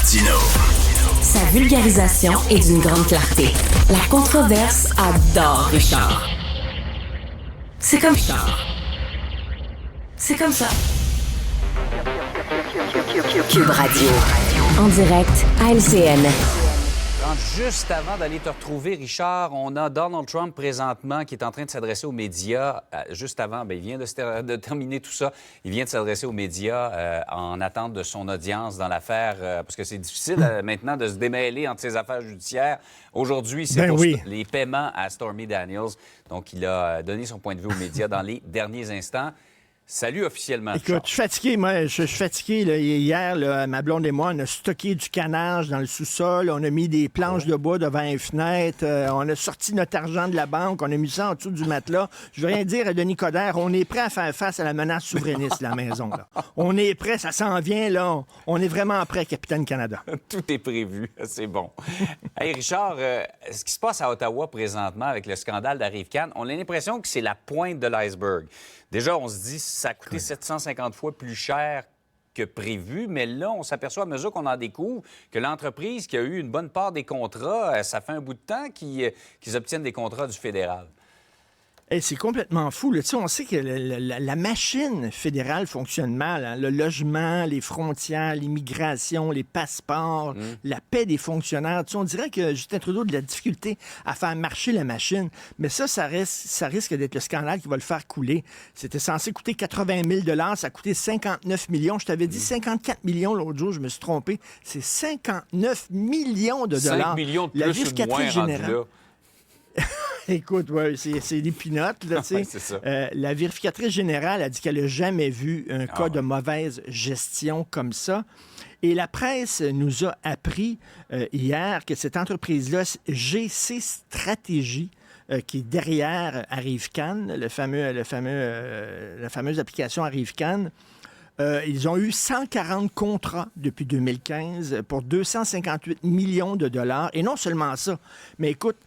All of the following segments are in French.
Martineau. Sa vulgarisation est d'une grande clarté. La controverse adore Richard. C'est comme Richard. C'est comme ça. Cube Radio. En direct à LCN. Juste avant d'aller te retrouver, Richard, on a Donald Trump présentement qui est en train de s'adresser aux médias. Juste avant, il vient de terminer tout ça. Il vient de s'adresser aux médias en attente de son audience dans l'affaire, parce que c'est difficile maintenant de se démêler entre ses affaires judiciaires. Aujourd'hui, c'est les paiements à Stormy Daniels. Donc, il a donné son point de vue aux médias dans les derniers instants. Salut officiellement. Écoute, je suis fatigué, moi. Je suis fatigué. Là. Hier, là, ma blonde et moi, on a stocké du canage dans le sous-sol. On a mis des planches de bois devant les fenêtres. On a sorti notre argent de la banque. On a mis ça en dessous du matelas. Je veux rien dire à Denis Coderre. On est prêt à faire face à la menace souverainiste, la maison. Là. On est prêt. Ça s'en vient, là. On est vraiment prêt, Capitaine Canada. Tout est prévu. C'est bon. Hey, Richard, ce qui se passe à Ottawa présentement avec le scandale d'Arrive-Can, on a l'impression que c'est la pointe de l'iceberg. Déjà, on se dit ça a coûté 750 fois plus cher que prévu, mais là, on s'aperçoit à mesure qu'on en découvre que l'entreprise qui a eu une bonne part des contrats, ça fait un bout de temps qu'ils obtiennent des contrats du fédéral. Hey, c'est complètement fou. Là. On sait que la machine fédérale fonctionne mal. Hein. Le logement, les frontières, l'immigration, les passeports, la paix des fonctionnaires. On dirait que Justin Trudeau a de la difficulté à faire marcher la machine. Mais ça risque d'être le scandale qui va le faire couler. C'était censé coûter 80 000 ça a coûté 59 millions. Je t'avais dit 54 millions l'autre jour, je me suis trompé. C'est 59 millions de dollars. 5 millions de plus la ou de vérificatrice moins générale. Écoute, ouais, c'est des pinottes, là, tu sais. Ouais, c'est ça. La vérificatrice générale a dit qu'elle n'a jamais vu un cas de mauvaise gestion comme ça. Et la presse nous a appris hier que cette entreprise-là, GC Stratégie, qui est derrière Arrive-Can, la fameuse application Arrive-Can, ils ont eu 140 contrats depuis 2015 pour 258 millions de dollars. Et non seulement ça, mais écoute,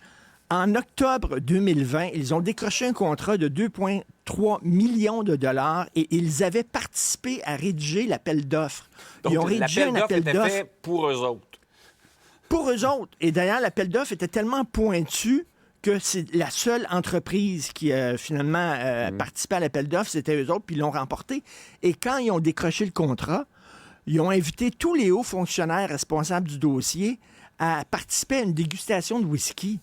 en octobre 2020, ils ont décroché un contrat de 2,3 millions de dollars et ils avaient participé à rédiger l'appel d'offres. Ils ont rédigé un appel d'offres fait pour eux autres. Pour eux autres. Et d'ailleurs, l'appel d'offres était tellement pointu que c'est la seule entreprise qui a finalement participé à l'appel d'offres, c'était eux autres, puis ils l'ont remporté. Et quand ils ont décroché le contrat, ils ont invité tous les hauts fonctionnaires responsables du dossier à participer à une dégustation de whisky.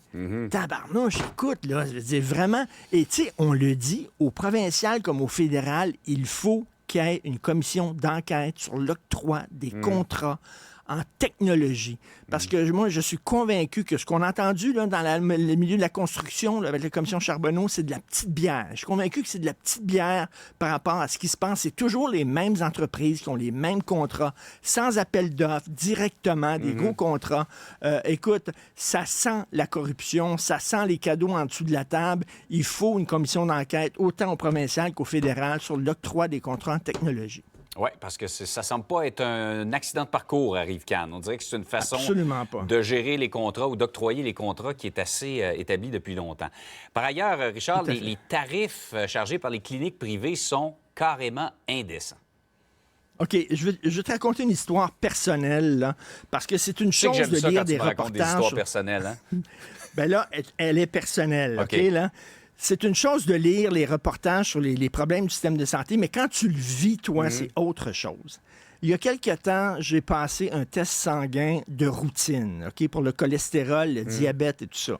Tabarnouche, écoute, là, je veux dire, vraiment. Et tu sais, on le dit, au provincial comme au fédéral, il faut qu'il y ait une commission d'enquête sur l'octroi des contrats en technologie. Parce que moi, je suis convaincu que ce qu'on a entendu là, dans le milieu de la construction là, avec la commission Charbonneau, c'est de la petite bière. Je suis convaincu que c'est de la petite bière par rapport à ce qui se passe. C'est toujours les mêmes entreprises qui ont les mêmes contrats, sans appel d'offres, directement, des gros contrats. Écoute, ça sent la corruption, ça sent les cadeaux en dessous de la table. Il faut une commission d'enquête, autant au provincial qu'au fédéral, sur l'octroi des contrats en technologie. Oui, parce que ça ne semble pas être un accident de parcours à Arrive-Can. On dirait que c'est une façon de gérer les contrats ou d'octroyer les contrats qui est assez établie depuis longtemps. Par ailleurs, Richard, les tarifs chargés par les cliniques privées sont carrément indécents. OK, je vais te raconter une histoire personnelle, là, parce que c'est une chose de lire des reportages. Des histoires personnelles, hein? Bien là, elle est personnelle, OK, là? C'est une chose de lire les reportages sur les problèmes du système de santé, mais quand tu le vis, toi, c'est autre chose. Il y a quelque temps, j'ai passé un test sanguin de routine, OK, pour le cholestérol, le diabète et tout ça.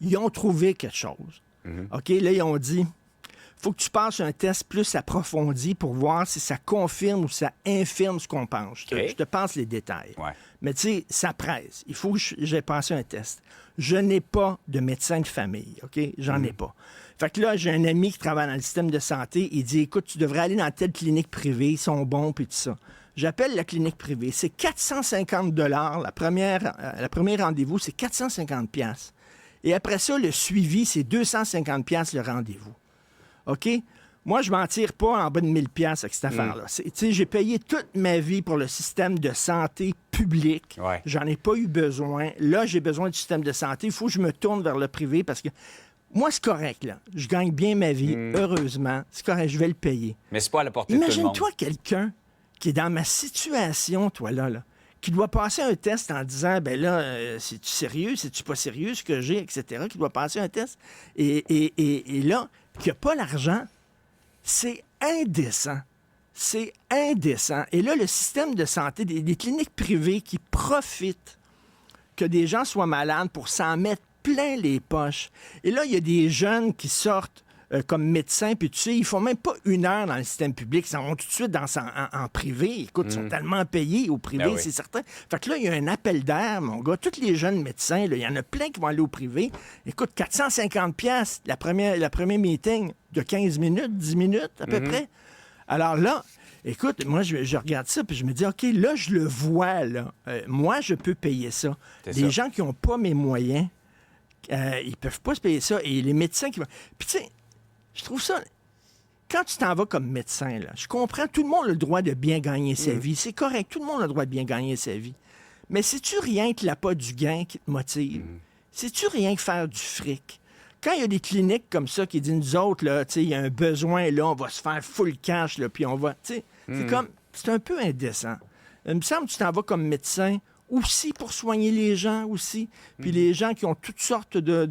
Ils ont trouvé quelque chose. OK, là, ils ont dit, faut que tu passes un test plus approfondi pour voir si ça confirme ou ça infirme ce qu'on pense. Je te passe les détails. Ouais. Mais tu sais, ça presse. Il faut que j'ai passé un test. Je n'ai pas de médecin de famille, OK? J'en ai pas. Fait que là, j'ai un ami qui travaille dans le système de santé. Il dit, écoute, tu devrais aller dans telle clinique privée. Ils sont bons, puis tout ça. J'appelle la clinique privée. C'est 450 $. Le premier rendez-vous, c'est 450 $. Et après ça, le suivi, c'est 250 $ le rendez-vous. OK? Moi, je m'en tire pas en bas de 1000 $ avec cette affaire-là. J'ai payé toute ma vie pour le système de santé public. Ouais. J'en ai pas eu besoin. Là, j'ai besoin du système de santé. Il faut que je me tourne vers le privé parce que moi, c'est correct, là. Je gagne bien ma vie, heureusement. C'est correct, je vais le payer. Mais c'est pas à la portée de tout le monde. Imagine-toi quelqu'un qui est dans ma situation, toi, là. qui doit passer un test en disant, ben là, c'est-tu sérieux, c'est-tu pas sérieux ce que j'ai, etc., qui doit passer un test. Et là, qui n'a pas l'argent, c'est indécent. C'est indécent. Et là, le système de santé, des cliniques privées qui profitent que des gens soient malades pour s'en mettre plein les poches. Et là, il y a des jeunes qui sortent comme médecins, puis tu sais, ils font même pas 1 heure dans le système public, ils s'en vont tout de suite en privé. Écoute, ils sont tellement payés au privé, Ben oui. c'est certain. Fait que là, il y a un appel d'air, mon gars. Tous les jeunes médecins, là, il y en a plein qui vont aller au privé. Écoute, 450 pièces la première meeting de 15 minutes, 10 minutes à peu près. Alors là, écoute, moi, je regarde ça, puis je me dis, OK, là, je le vois, là. Moi, je peux payer ça. Les gens qui n'ont pas mes moyens, ils peuvent pas se payer ça. Et les médecins qui vont... Puis tu sais, je trouve ça... Quand tu t'en vas comme médecin, là, je comprends, tout le monde a le droit de bien gagner sa vie. C'est correct, tout le monde a le droit de bien gagner sa vie. Mais c'est-tu rien que l'appât du gain qui te motive? C'est-tu rien que faire du fric? Quand il y a des cliniques comme ça qui disent, nous autres, là, il y a un besoin, là, on va se faire full cash, là, puis on va... C'est comme... C'est un peu indécent. Il me semble que tu t'en vas comme médecin aussi pour soigner les gens aussi. Puis les gens qui ont toutes sortes de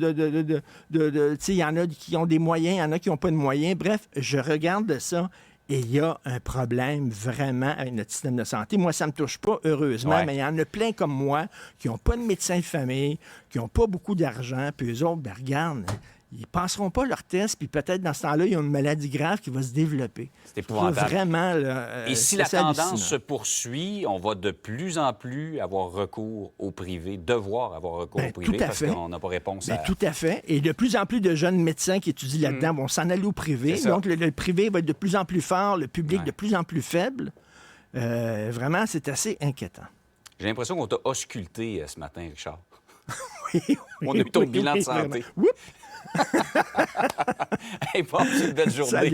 tu sais, il y en a qui ont des moyens, il y en a qui n'ont pas de moyens. Bref, je regarde ça et il y a un problème vraiment avec notre système de santé. Moi, ça ne me touche pas, heureusement, mais il y en a plein comme moi qui n'ont pas de médecin de famille, qui n'ont pas beaucoup d'argent, puis eux autres, ben regarde, ils ne passeront pas leur test, puis peut-être dans ce temps-là, ils ont une maladie grave qui va se développer. C'est épouvantable. Vraiment, là, et si la tendance se poursuit, on va de plus en plus avoir recours au privé, devoir avoir recours au privé, parce qu'on n'a pas réponse à... Tout à fait. Et de plus en plus de jeunes médecins qui étudient là-dedans vont s'en aller au privé. Donc, le privé va être de plus en plus fort, le public de plus en plus faible. Vraiment, c'est assez inquiétant. J'ai l'impression qu'on t'a ausculté ce matin, Richard. Oui, on a eu ton bilan de santé. Hey, bon, c'est une belle journée. Salut.